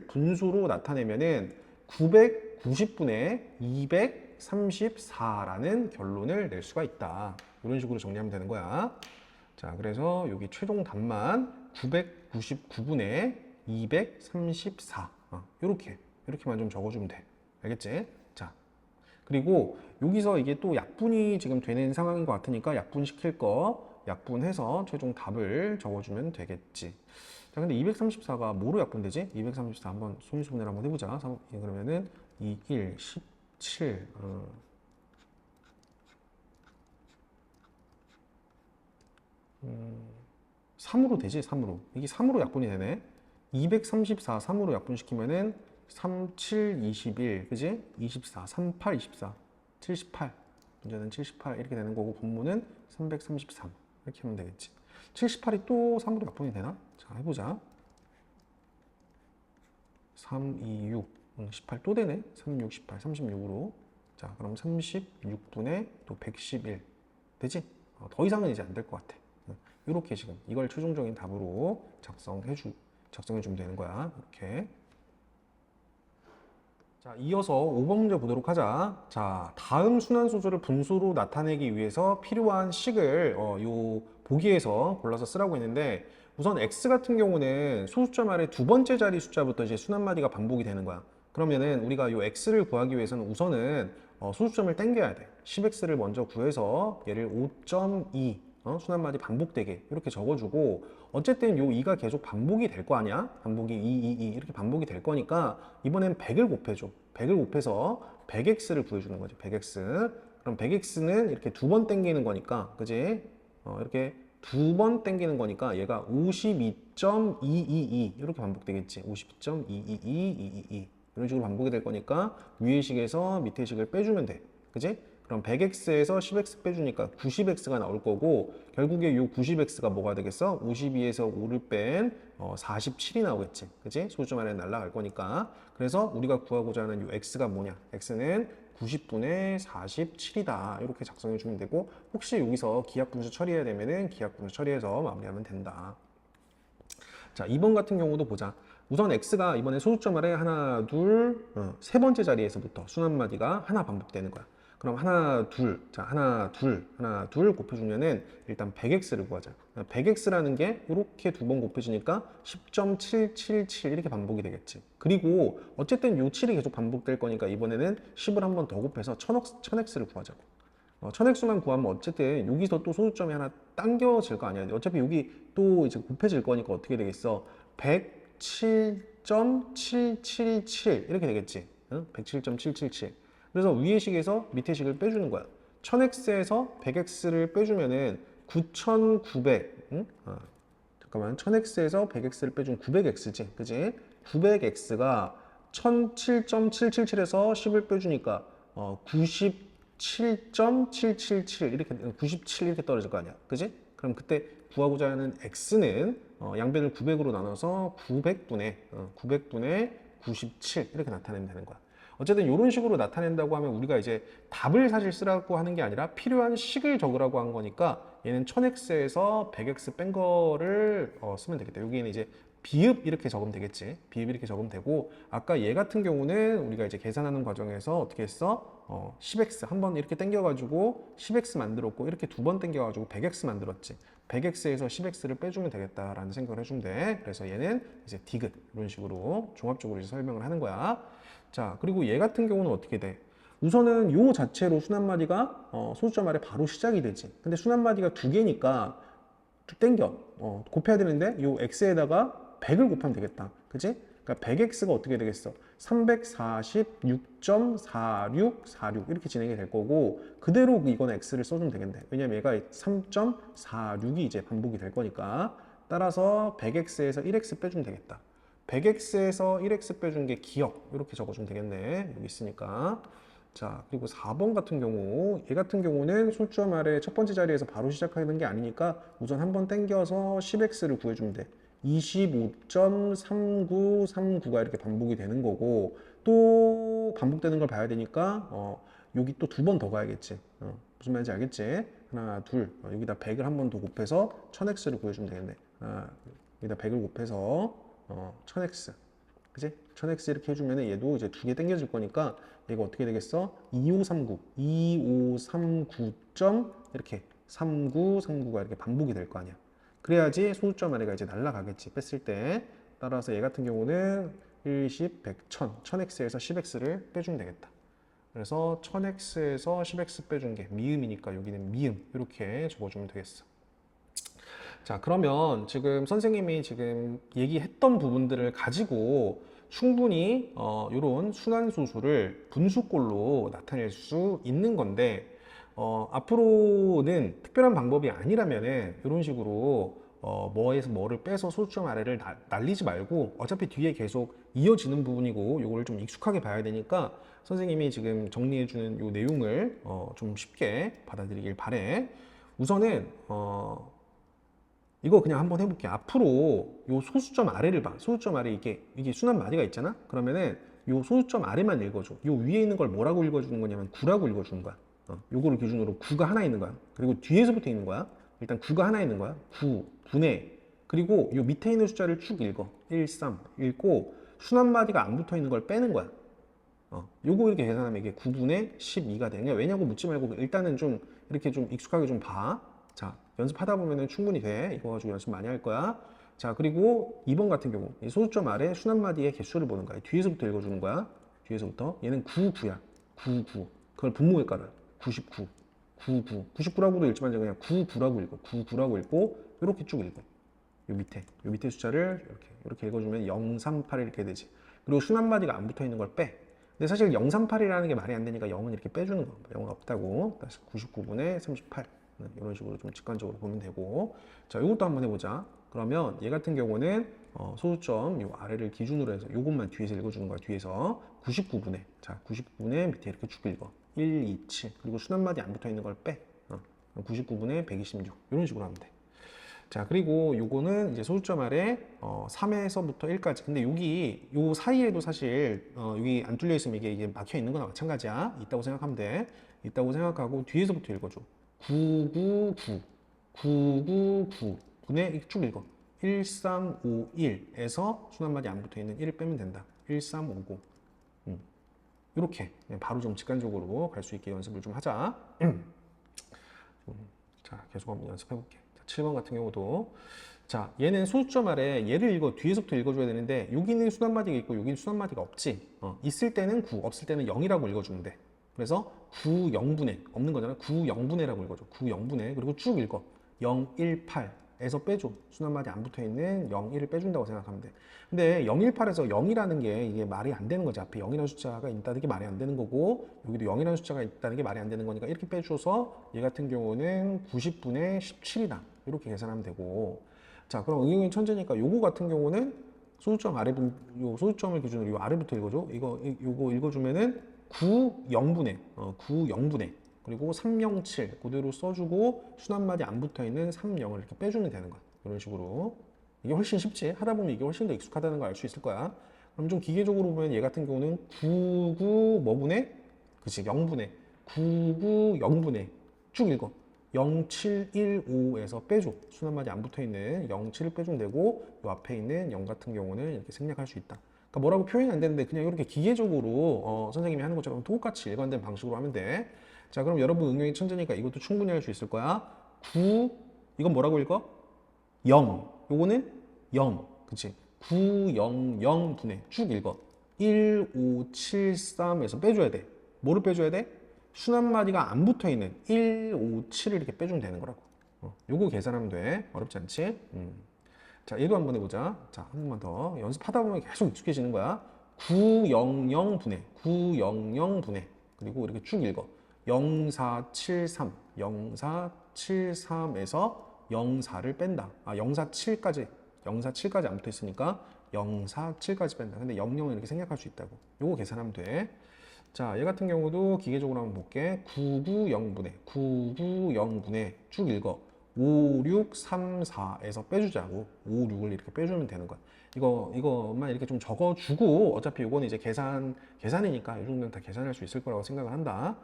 분수로 나타내면은 990분의 234라는 결론을 낼 수가 있다. 이런 식으로 정리하면 되는 거야. 자, 그래서 여기 최종 답만 999분의 234. 이렇게만 좀 적어주면 돼. 알겠지? 자, 그리고 여기서 이게 또 약분이 지금 되는 상황인 것 같으니까 약분시킬 거 약분해서 최종 답을 적어주면 되겠지. 자, 근데 234가 뭐로 약분되지? 234 한번 손수분해를 한번 해보자. 그러면은 2, 1, 17. 3으로 되지? 3으로. 이게 3으로 약분이 되네. 234, 3으로 약분시키면은 3, 7, 21, 그지? 24, 38, 24, 78. 문제는 78 이렇게 되는 거고 본문은 333 이렇게 하면 되겠지. 78이 또 3으로 약분이 되나? 자, 해보자. 3, 2, 6, 18 또 되네. 3, 6, 18, 36으로. 자, 그럼 36분의 또 111 되지? 더 이상은 이제 안 될 것 같아. 이렇게 지금 이걸 최종적인 답으로 작성해주면 되는 거야. 이렇게. 자, 이어서 5번 문제 보도록 하자. 자, 다음 순환소수를 분수로 나타내기 위해서 필요한 식을 요 보기에서 골라서 쓰라고 했는데 우선 x 같은 경우는 소수점 아래 두 번째 자리 숫자부터 이제 순환마디가 반복이 되는 거야. 그러면은 우리가 요 x를 구하기 위해서는 우선은 소수점을 당겨야 돼. 10x를 먼저 구해서 얘를 5.2 순환마디 반복되게 이렇게 적어주고 어쨌든 요 2가 계속 반복이 될 거 아니야? 반복이 2 이렇게 반복이 될 거니까 이번엔 100을 곱해줘. 100을 곱해서 100x를 구해주는 거지. 100x. 그럼 100x는 이렇게 두 번 당기는 거니까 그지? 이렇게 두 번 당기는 거니까 얘가 52.222 이렇게 반복되겠지. 52.222 이런 식으로 반복이 될 거니까 위의 식에서 밑의 식을 빼주면 돼. 그지? 그럼 100x에서 10x 빼주니까 90x가 나올 거고 결국에 이 90x가 뭐가 되겠어? 52에서 5를 뺀 47이 나오겠지. 그치? 소수점 아래에 날아갈 거니까. 그래서 우리가 구하고자 하는 이 x가 뭐냐? x는 90분의 47이다. 이렇게 작성해 주면 되고, 혹시 여기서 기하분수 처리해야 되면은 기하분수 처리해서 마무리하면 된다. 자, 2번 같은 경우도 보자. 우선 x가 이번에 소수점 아래 하나, 둘, 세 번째 자리에서부터 순환마디가 하나 반복되는 거야. 그럼 하나, 둘, 자, 하나, 둘, 하나, 둘 곱해주면은 일단 100x를 구하자. 100x라는 게 이렇게 두 번 곱해지니까 10.777 이렇게 반복이 되겠지. 그리고 어쨌든 요 7이 계속 반복될 거니까 이번에는 10을 한 번 더 곱해서 1000x를 구하자고. 1000x만 구하면 어쨌든 여기서 또 소수점이 하나 당겨질 거 아니야. 어차피 여기 또 이제 곱해질 거니까 어떻게 되겠어? 107.777 이렇게 되겠지. 107.777. 그래서 위의 식에서 밑의 식을 빼주는 거야. 1000x에서 100x를 빼주면은 9900. 잠깐만. 1000x에서 100x를 빼주면 900x지. 그지? 900x가 1007.777에서 10을 빼주니까 97.777 이렇게 97 이렇게 떨어질 거 아니야. 그지? 그럼 그때 구하고자 하는 x는 양변을 900으로 나눠서 900분의 97 이렇게 나타내면 되는 거야. 어쨌든 이런 식으로 나타낸다고 하면 우리가 이제 답을 사실 쓰라고 하는 게 아니라 필요한 식을 적으라고 한 거니까 얘는 1000x에서 100x 뺀 거를 쓰면 되겠다. 여기는 이제 비읍 이렇게 적으면 되겠지. 비읍 이렇게 적으면 되고, 아까 얘 같은 경우는 우리가 이제 계산하는 과정에서 어떻게 했어? 10x 한 번 이렇게 당겨가지고 10x 만들었고, 이렇게 두 번 당겨가지고 100x 만들었지. 100x에서 10x를 빼주면 되겠다라는 생각을 해주면 돼. 그래서 얘는 이제 디귿 이런 식으로 종합적으로 이제 설명을 하는 거야. 자, 그리고 얘 같은 경우는 어떻게 돼? 우선은 요 자체로 순환마디가 소수점 아래 바로 시작이 되지. 근데 순환마디가 두 개니까 쭉 땡겨. 곱해야 되는데 요 x에다가 100을 곱하면 되겠다. 그치? 그러니까 100x가 어떻게 되겠어? 346.4646 이렇게 진행이 될 거고, 그대로 이건 x를 써주면 되겠네. 왜냐면 얘가 3.46이 이제 반복이 될 거니까. 따라서 100x에서 1x 빼주면 되겠다. 100x에서 1x 빼준 게 기억 이렇게 적어주면 되겠네. 여기 있으니까. 자, 그리고 4번 같은 경우, 얘 같은 경우는 솔점 아래 첫 번째 자리에서 바로 시작하는 게 아니니까 우선 한번 땡겨서 10x를 구해주면 돼. 25.3939가 이렇게 반복이 되는 거고, 또 반복되는 걸 봐야 되니까 여기 또 두 번 더 가야겠지. 무슨 말인지 알겠지? 하나, 둘. 여기다 100을 한 번 더 곱해서 1000x를 구해주면 되겠네. 여기다 100을 곱해서 1000x. 그치? 1000x 이렇게 해주면 얘도 이제 두 개 당겨질 거니까 얘가 어떻게 되겠어? 2539 점 이렇게 3939가 이렇게 반복이 될 거 아니야. 그래야지 소수점 아래가 이제 날라가겠지. 뺐을 때. 따라서 얘 같은 경우는 1, 10, 100, 1000, 1000x에서 10x를 빼주면 되겠다. 그래서 1000x에서 10x 빼준 게 미음이니까 여기는 미음 이렇게 적어주면 되겠어. 자, 그러면 지금 선생님이 지금 얘기했던 부분들을 가지고 충분히 이런 순환소수를 분수꼴로 나타낼 수 있는 건데, 앞으로는 특별한 방법이 아니라면은 이런 식으로 뭐에서 뭐를 빼서 소수점 아래를 날리지 말고, 어차피 뒤에 계속 이어지는 부분이고 요거를 좀 익숙하게 봐야 되니까 선생님이 지금 정리해주는 요 내용을 좀 쉽게 받아들이길 바래. 우선은 이거 그냥 한번 해볼게. 앞으로 요 소수점 아래를 봐. 소수점 아래 이게 순환 마디가 있잖아? 그러면은 요 소수점 아래만 읽어줘. 요 위에 있는 걸 뭐라고 읽어주는 거냐면 9라고 읽어주는 거야. 요거를 기준으로 9가 하나 있는 거야. 그리고 뒤에서부터 있는 거야. 일단 9가 하나 있는 거야. 9, 분의. 그리고 요 밑에 있는 숫자를 쭉 읽어. 1, 3 읽고 순환 마디가 안 붙어 있는 걸 빼는 거야. 요거 이렇게 계산하면 이게 9분의 12가 되냐? 왜냐고 묻지 말고 일단은 좀 이렇게 좀 익숙하게 좀 봐. 자, 연습하다 보면은 충분히 돼. 이거 가지고 연습 많이 할 거야. 자, 그리고 2번 같은 경우 이 소수점 아래 순환마디의 개수를 보는 거야. 뒤에서부터 읽어주는 거야. 뒤에서부터. 얘는 99야. 99. 그걸 분모에 깔아요. 99. 99. 99라고도 읽지만 그냥 99라고 읽어. 99라고 읽고 이렇게 쭉 읽어. 요 밑에 숫자를 이렇게 읽어주면 038 이렇게 되지. 그리고 순환마디가 안 붙어 있는 걸 빼. 근데 사실 038이라는 게 말이 안 되니까 0은 이렇게 빼주는 거. 0은 없다고. 다시 99분의 38. 이런 식으로 좀 직관적으로 보면 되고. 자, 이것도 한번 해보자. 그러면 얘 같은 경우는 소수점 요 아래를 기준으로 해서 요것만 뒤에서 읽어주는 거야. 뒤에서 99분의. 자, 99분의 밑에 이렇게 쭉 읽어. 1, 2, 7. 그리고 순환마디 안 붙어 있는 걸 빼. 99분의 126. 이런 식으로 하면 돼. 자, 그리고 요거는 이제 소수점 아래 3에서부터 1까지. 근데 여기 요 사이에도 사실 여기 안 뚫려 있으면 이게 막혀 있는 거나 마찬가지야. 있다고 생각하면 돼. 있다고 생각하고 뒤에서부터 읽어줘. 999, 999. 분의 쭉 읽어. 1351에서 순 한마디 안 붙어 있는 1을 빼면 된다. 1359. 이렇게 바로 좀 직관적으로 갈 수 있게 연습을 좀 하자. 자, 계속 한번 연습해 볼게. 7번 같은 경우도 자, 얘는 소수점 아래 얘를 뒤에서부터 읽어줘야 되는데 여기는 순 한마디가 있고 여기는 순 한마디가 없지. 있을 때는 9, 없을 때는 0이라고 읽어주면 돼. 그래서 9, 0분의 없는 거잖아. 9, 0분의라고 읽어줘. 9, 0분의 그리고 쭉 읽어. 0, 1, 8에서 빼줘. 순 한마디 안 붙어 있는 0, 1을 빼준다고 생각하면 돼. 근데 0, 1, 8에서 0이라는 게 이게 말이 안 되는 거지. 앞에 0이라는 숫자가 있다는 게 말이 안 되는 거고 여기도 0이라는 숫자가 있다는 게 말이 안 되는 거니까 이렇게 빼줘서 얘 같은 경우는 90분의 17이다. 이렇게 계산하면 되고 자, 그럼 응용인 천재니까 요거 같은 경우는 소수점 아래 요 소수점을 기준으로 요 아래부터 읽어줘. 요거 읽어주면은 9 0분의 9 0분의 그리고 307 그대로 써주고 순 한마디 안 붙어 있는 30을 이렇게 빼주면 되는 거야. 이런 식으로 이게 훨씬 쉽지. 하다 보면 이게 훨씬 더 익숙하다는 걸 알 수 있을 거야. 그럼 좀 기계적으로 보면 얘 같은 경우는 99 뭐분의 그치 0분의 99 0분의 쭉 읽어. 0715에서 빼줘. 순 한마디 안 붙어 있는 07을 빼주면 되고 이 앞에 있는 0 같은 경우는 이렇게 생략할 수 있다. 그러니까 뭐라고 표현이 안 되는데 그냥 이렇게 기계적으로 선생님이 하는 것처럼 똑같이 일관된 방식으로 하면 돼. 자, 그럼 여러분 응용이 천재니까 이것도 충분히 할 수 있을 거야. 9 이건 뭐라고 읽어? 0 요거는 0 그치? 900분의 쭉 읽어. 1573에서 빼줘야 돼. 뭐를 빼줘야 돼? 순 한마디가 안 붙어 있는 1, 5, 7을 이렇게 빼주면 되는 거라고. 요거 계산하면 돼. 어렵지 않지? 자, 얘도 한번 해보자. 자, 한 번만 더. 연습하다 보면 계속 익숙해지는 거야. 900분의 900분의 그리고 이렇게 쭉 읽어. 0473 0473에서 04를 뺀다. 047까지 안 붙어 있으니까 047까지 뺀다. 근데 00은 이렇게 생략할 수 있다고. 요거 계산하면 돼. 자, 얘 같은 경우도 기계적으로 한번 볼게. 990분의 쭉 읽어. 5634에서 빼주자고. 56을 이렇게 빼주면 되는 거야. 이거만 이렇게 좀 적어주고 어차피 이거는 이제 계산이니까 이 정도는 다 계산할 수 있을 거라고 생각을 한다.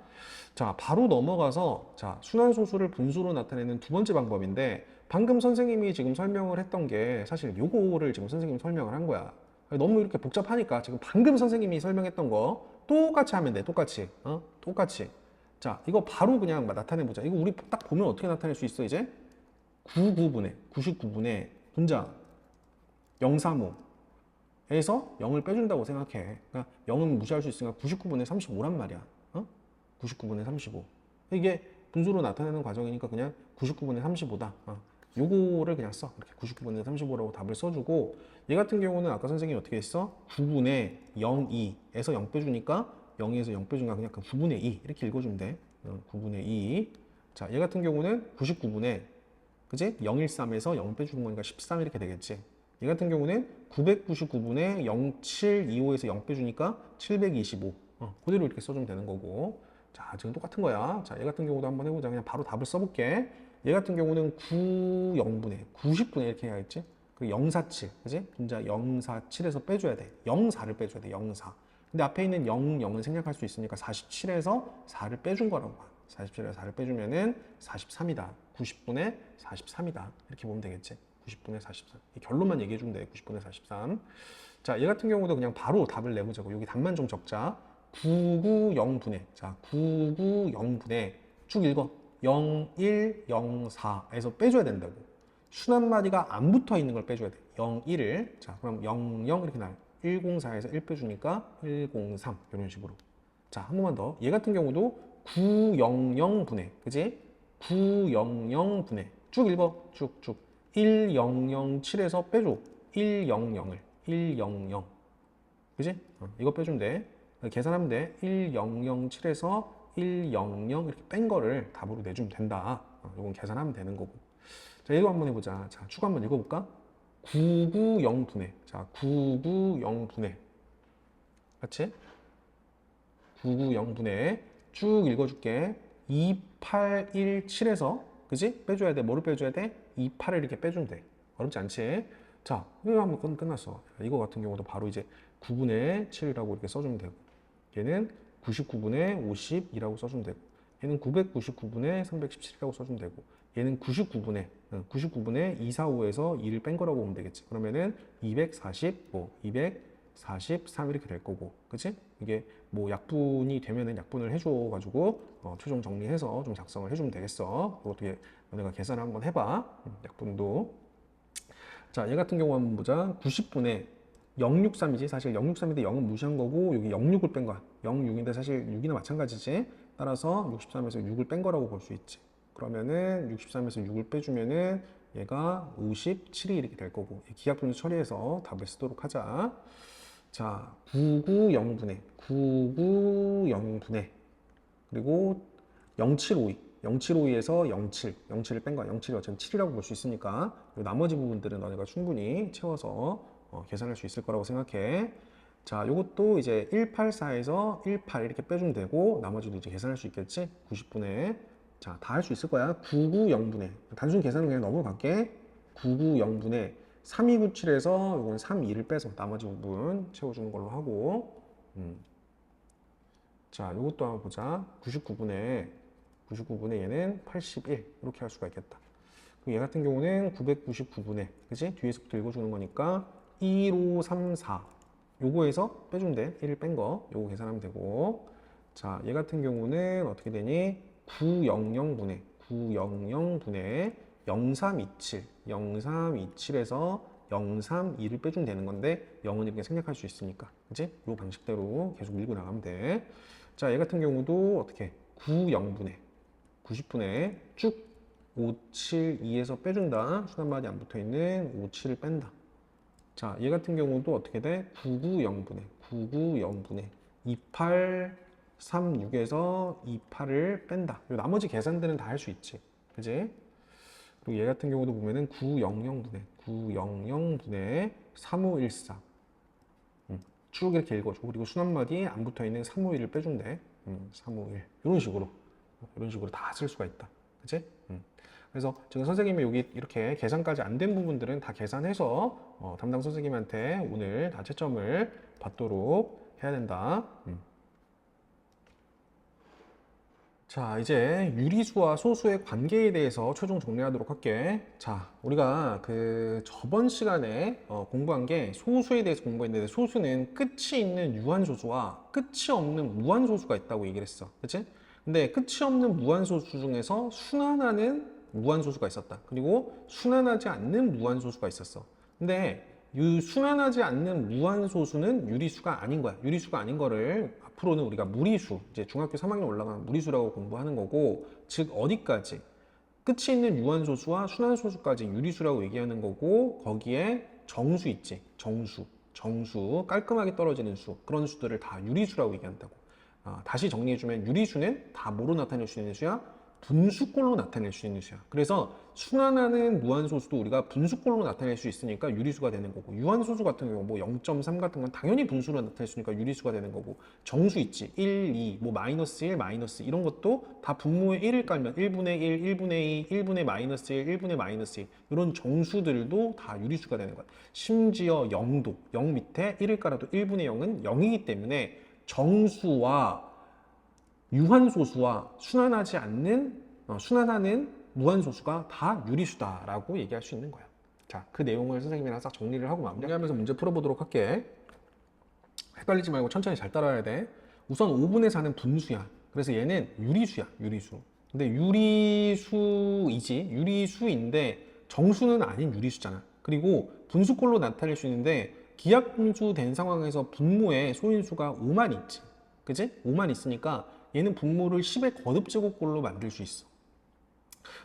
자, 바로 넘어가서 자, 순환소수를 분수로 나타내는 두 번째 방법인데 방금 선생님이 지금 설명을 했던 게 사실 요거를 지금 선생님이 설명을 한 거야. 너무 이렇게 복잡하니까 지금 방금 선생님이 설명했던 거 똑같이 하면 돼. 똑같이. 똑같이. 자, 이거 바로 그냥 나타내보자. 이거 우리 딱 보면 어떻게 나타낼 수 있어, 이제? 99분의 분자 035에서 0을 빼준다고 생각해. 그러니까 0은 무시할 수 있으니까 99분의 35란 말이야. 99분의 35. 이게 분수로 나타내는 과정이니까 그냥 99분의 35다. 요거를 그냥 써. 이렇게 99분의 35라고 답을 써주고 얘 같은 경우는 아까 선생님이 어떻게 했어? 9분의 02에서 0 빼주니까 0에서 0 빼주니까 그냥 9분의 2 이렇게 읽어주면 돼. 9분의 2. 자, 얘 같은 경우는 99분의 그지? 013에서 0 빼주는 거니까 13 이렇게 되겠지. 얘 같은 경우는 999분의 0725에서 0 빼주니까 725. 그대로 이렇게 써주면 되는 거고. 자, 지금 똑같은 거야. 자, 얘 같은 경우도 한번 해보자. 그냥 바로 답을 써볼게. 얘 같은 경우는 90분의 90분의 이렇게 해야겠지. 그리고 047, 그지? 분자 047에서 빼줘야 돼. 04를 빼줘야 돼. 04. 근데 앞에 있는 0은 생략할 수 있으니까 47에서 4를 빼준 거라고 봐. 47에서 4를 빼주면은 43이다. 90분의 43이다. 이렇게 보면 되겠지. 90분의 43. 이 결론만 얘기해 주면 돼. 90분의 43. 자, 얘 같은 경우도 그냥 바로 답을 내보자고. 여기 답만 좀 적자. 990분의 자, 990분의 쭉 읽어. 0104에서 빼줘야 된다고. 순 한마디가 안 붙어 있는 걸 빼줘야 돼. 01을. 자, 그럼 00 이렇게 나와요. 104에서 1 빼주니까 103 이런 식으로. 자, 한 번만 더. 얘 같은 경우도 900분의 그지? 900분의 쭉 읽어. 쭉쭉. 1007에서 빼줘. 100을. 100. 그지? 이거 빼주면 돼. 계산하면 돼. 1007에서 100 이렇게 뺀 거를 답으로 내주면 된다. 이건 계산하면 되는 거고. 자, 얘도 한번 해보자. 자, 추가 한번 읽어볼까? 990분의 자, 990분의 같이? 990분의 쭉 읽어줄게. 2817에서 그지? 빼줘야 돼. 뭐를 빼줘야 돼? 2, 8을 이렇게 빼주면 돼. 어렵지 않지? 자, 이거 한번 끝났어. 이거 같은 경우도 바로 이제 9분의 7이라고 이렇게 써주면 되고, 얘는 99분의 50이라고 써주면 되고, 얘는 999분의 317이라고 써주면 되고, 얘는 99분의 245에서 2를 뺀 거라고 보면 되겠지. 그러면은 245, 243 이렇게 될 거고, 그치? 이게 뭐 약분이 되면은 약분을 해줘가지고 최종 정리해서 좀 작성을 해주면 되겠어. 어떻게 너네가 계산을 한번 해봐. 약분도. 자, 얘 같은 경우 한번 보자. 90분의 063이지. 사실 063인데 0은 무시한 거고 여기 06을 뺀 거야. 06인데 사실 6이나 마찬가지지. 따라서 63에서 6을 뺀 거라고 볼 수 있지. 그러면은 63에서 6을 빼주면은 얘가 57이 이렇게 될 거고, 기하분수 처리해서 답을 쓰도록 하자. 자, 990분의 그리고 0752 0752에서 07을 뺀 거야. 07이 어차피 7이라고 볼 수 있으니까 나머지 부분들은 너네가 충분히 채워서 계산할 수 있을 거라고 생각해. 자, 요것도 이제 184에서 18 이렇게 빼주면 되고, 나머지도 이제 계산할 수 있겠지? 90분의, 자, 다 할 수 있을 거야. 990분의, 단순 계산은 그냥 넘어갈게. 990분의 3297에서 요건 32를 빼서 나머지 부분 채워주는 걸로 하고, 자, 요것도 한번 보자. 99분의 얘는 81 이렇게 할 수가 있겠다. 얘 같은 경우는 999분의, 그치? 뒤에서부터 읽어주는 거니까 1534 요거에서 빼주면 돼. 1을 뺀 거 요거 계산하면 되고, 자, 얘 같은 경우는 어떻게 되니? 900분의 0327에서 032를 빼주면 되는 건데 0은 이렇게 생략할 수 있으니까, 그치? 요 방식대로 계속 밀고 나가면 돼. 자, 얘 같은 경우도 어떻게 90분의 쭉 572에서 빼준다. 수단말이 안 붙어있는 57을 뺀다. 자, 얘 같은 경우도 어떻게 돼? 990분의 2836에서 28을 뺀다. 요 나머지 계산들은 다 할 수 있지. 그지? 그리고 얘 같은 경우도 보면은 900분의 3514. 쭉 이렇게 읽어줘. 그리고 순환마디에 안 붙어 있는 351을 빼준대. 351. 이런 식으로 다 쓸 수가 있다. 그치? 그래서 지금 선생님이 여기 이렇게 계산까지 안 된 부분들은 다 계산해서 담당 선생님한테 오늘 다 채점을 받도록 해야 된다. 자, 이제 유리수와 소수의 관계에 대해서 최종 정리하도록 할게. 자, 우리가 저번 시간에 공부한 게 소수에 대해서 공부했는데, 소수는 끝이 있는 유한소수와 끝이 없는 무한소수가 있다고 얘기를 했어. 그치? 근데 끝이 없는 무한소수 중에서 순환하는 무한소수가 있었다. 그리고 순환하지 않는 무한소수가 있었어. 근데 이 순환하지 않는 무한소수는 유리수가 아닌 거야. 유리수가 아닌 거를 앞으로는 우리가 무리수, 이제 중학교 3학년 올라가면 무리수라고 공부하는 거고, 즉 어디까지? 끝이 있는 유한소수와 순환소수까지 유리수라고 얘기하는 거고, 거기에 정수 있지. 정수, 깔끔하게 떨어지는 수, 그런 수들을 다 유리수라고 얘기한다고. 다시 정리해주면 유리수는 다 뭐로 나타낼 수 있는 수야? 분수꼴로 나타낼 수 있는 수야. 그래서 순환하는 무한소수도 우리가 분수꼴로 나타낼 수 있으니까 유리수가 되는 거고, 유한소수 같은 경우 뭐 0.3 같은 건 당연히 분수로 나타낼 수 있으니까 유리수가 되는 거고, 정수 있지. 1, 2, 뭐 마이너스 1, 마이너스 이런 것도 다 분모에 1을 깔면 1분의 1, 1분의 2, 1분의 마이너스 1, 1분의 마이너스 1 이런 정수들도 다 유리수가 되는 거야. 심지어 0도, 0 밑에 1을 깔아도 1분의 0은 0이기 때문에 정수와 유한소수와 순환하는 무한소수가 다 유리수다라고 얘기할 수 있는 거야. 자, 그 내용을 선생님이랑 싹 정리를 하고 마무리하면서 문제 풀어보도록 할게. 헷갈리지 말고 천천히 잘 따라야 돼. 우선 5분의 4는 분수야. 그래서 얘는 유리수야, 유리수. 근데 유리수인데 정수는 아닌 유리수잖아. 그리고 분수꼴로 나타낼 수 있는데 기하분수 된 상황에서 분모에 소인수가 5만 있지. 그치? 5만 있으니까 얘는 분모를 10의 거듭제곱꼴로 만들 수 있어.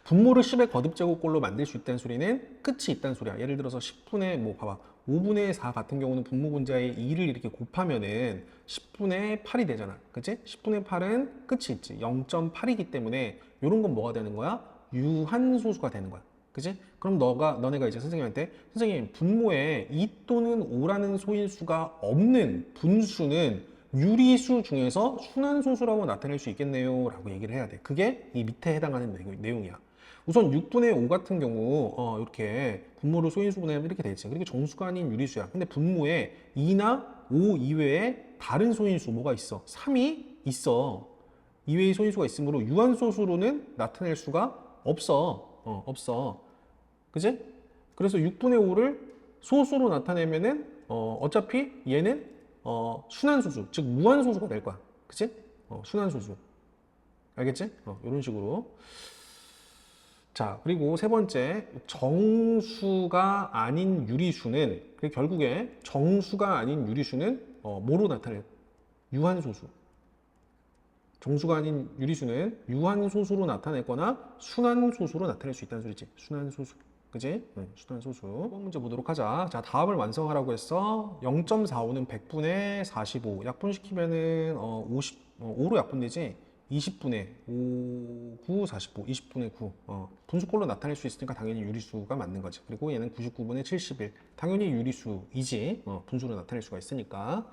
분모를 10의 거듭제곱꼴로 만들 수 있다는 소리는 끝이 있다는 소리야. 예를 들어서 10분의 봐봐. 5분의 4 같은 경우는 분모 분자에 2를 이렇게 곱하면은 10분의 8이 되잖아. 그치? 10분의 8은 끝이 있지. 0.8이기 때문에 이런 건 뭐가 되는 거야? 유한소수가 되는 거야. 그치? 그럼 너네가 이제 선생님한테, 선생님, 분모에 2 또는 5라는 소인수가 없는 분수는 유리수 중에서 순환소수라고 나타낼 수 있겠네요 라고 얘기를 해야 돼. 그게 이 밑에 해당하는 내용이야. 우선 6분의 5 같은 경우 이렇게 분모를 소인수 분해하면 이렇게 돼 있지. 그리고 정수가 아닌 유리수야. 근데 분모에 2나 5 이외에 다른 소인수 뭐가 있어? 3이 있어. 이외의 소인수가 있으므로 유한소수로는 나타낼 수가 없어. 없어. 그지? 그래서 6분의 5를 소수로 나타내면은 어차피 얘는 순환소수, 즉 무한소수가 될 거야. 그치? 순환소수. 알겠지? 이런 식으로. 자, 그리고 세 번째, 정수가 아닌 유리수는, 결국에 정수가 아닌 유리수는 뭐로 나타내? 유한소수. 정수가 아닌 유리수는 유한소수로 나타내거나 순환소수로 나타낼 수 있다는 소리지. 순환소수. 그지? 순환소수. 이번 문제 보도록 하자. 자, 다음을 완성하라고 했어. 0.45는 100분의 45. 약분시키면은 5로 약분되지? 20분의 5, 9, 45, 20분의 9. 분수꼴로 나타낼 수 있으니까 당연히 유리수가 맞는 거지. 그리고 얘는 99분의 71. 당연히 유리수이지. 분수로 나타낼 수가 있으니까.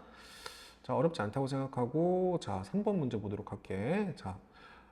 자, 어렵지 않다고 생각하고, 자, 3번 문제 보도록 할게. 자,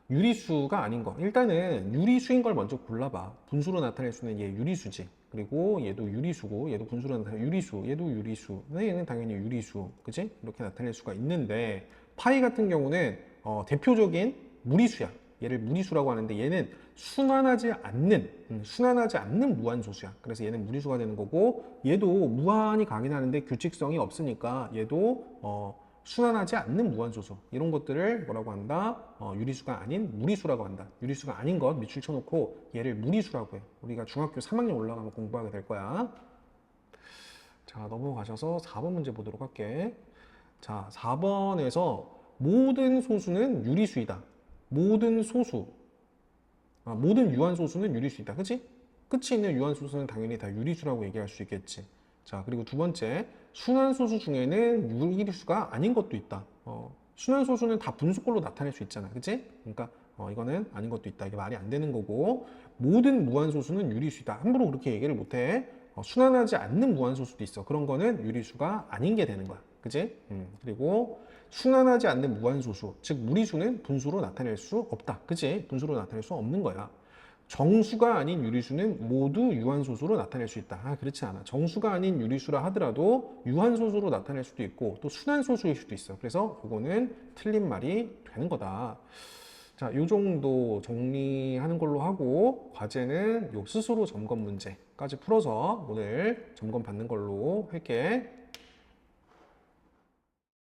유리수가 아닌 거. 일단은 유리수인 걸 먼저 골라봐. 분수로 나타낼 수는 얘 유리수지. 그리고 얘도 유리수고, 얘도 분수로 나타낼 유리수, 얘도 유리수. 얘는 당연히 유리수. 그치? 이렇게 나타낼 수가 있는데, 파이 같은 경우는 대표적인 무리수야. 얘를 무리수라고 하는데 얘는 순환하지 않는 무한소수야. 그래서 얘는 무리수가 되는 거고, 얘도 무한히 가긴 하는데 규칙성이 없으니까 얘도 순환하지 않는 무한소수. 이런 것들을 뭐라고 한다? 유리수가 아닌 무리수라고 한다. 유리수가 아닌 것 밑줄 쳐놓고 얘를 무리수라고 해. 우리가 중학교 3학년 올라가면 공부하게 될 거야. 자, 넘어가셔서 4번 문제 보도록 할게. 자, 4번에서 모든 소수는 유리수이다. 모든 소수, 모든 유한소수는 유리수이다. 그치? 끝이 있는 유한소수는 당연히 다 유리수라고 얘기할 수 있겠지. 자, 그리고 두 번째, 순환소수 중에는 유리수가 아닌 것도 있다. 순환소수는 다 분수꼴로 나타낼 수 있잖아. 그치? 그러니까 이거는 아닌 것도 있다. 이게 말이 안 되는 거고, 모든 무한소수는 유리수이다. 함부로 그렇게 얘기를 못해. 순환하지 않는 무한소수도 있어. 그런 거는 유리수가 아닌 게 되는 거야. 그치? 그리고 순환하지 않는 무한소수, 즉 무리수는 분수로 나타낼 수 없다. 그치? 분수로 나타낼 수 없는 거야. 정수가 아닌 유리수는 모두 유한소수로 나타낼 수 있다. 그렇지 않아. 정수가 아닌 유리수라 하더라도 유한소수로 나타낼 수도 있고 또 순환소수일 수도 있어. 그래서 이거는 틀린 말이 되는 거다. 자, 요 정도 정리하는 걸로 하고 과제는 요 스스로 점검 문제까지 풀어서 오늘 점검 받는 걸로 할게.